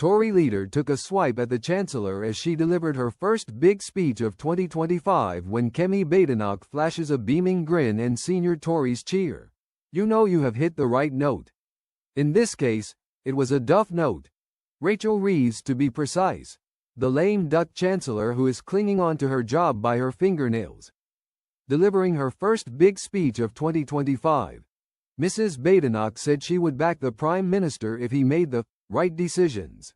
Tory leader took a swipe at the Chancellor as she delivered her first big speech of 2025 when Kemi Badenoch flashes a beaming grin and senior Tories cheer. You know you have hit the right note. In this case, it was a duff note. Rachel Reeves to be precise. The lame duck Chancellor who is clinging on to her job by her fingernails. Delivering her first big speech of 2025. Mrs. Badenoch said she would back the Prime Minister if he made the right decisions.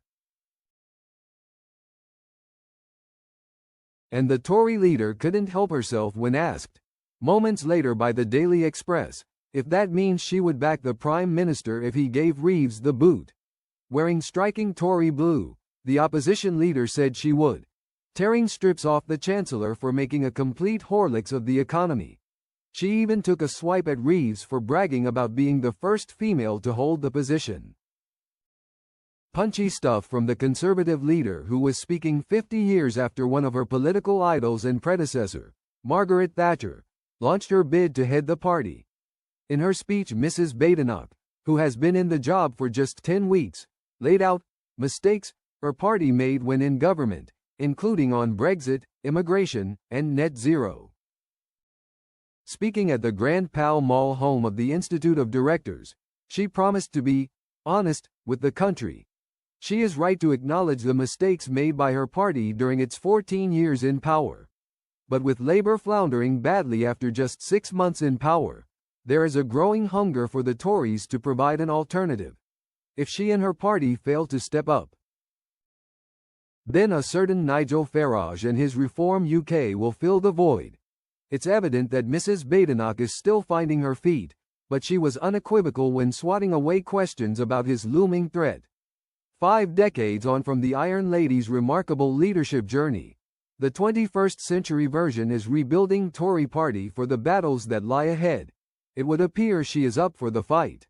And the Tory leader couldn't help herself when asked, moments later by the Daily Express, if that means she would back the Prime Minister if he gave Reeves the boot. Wearing striking Tory blue, the opposition leader said she would, tearing strips off the Chancellor for making a complete Horlicks of the economy. She even took a swipe at Reeves for bragging about being the first female to hold the position. Punchy stuff from the Conservative leader who was speaking 50 years after one of her political idols and predecessor, Margaret Thatcher, launched her bid to head the party. In her speech, Mrs. Badenoch, who has been in the job for just 10 weeks, laid out mistakes her party made when in government, including on Brexit, immigration, and net zero. Speaking at the Grand Pall Mall home of the Institute of Directors, she promised to be honest with the country. She is right to acknowledge the mistakes made by her party during its 14 years in power. But with Labour floundering badly after just 6 months in power, there is a growing hunger for the Tories to provide an alternative. If she and her party fail to step up, then a certain Nigel Farage and his Reform UK will fill the void. It's evident that Mrs. Badenoch is still finding her feet, but she was unequivocal when swatting away questions about his looming threat. 5 decades on from the Iron Lady's remarkable leadership journey, the 21st century version is rebuilding Tory party for the battles that lie ahead. It would appear she is up for the fight.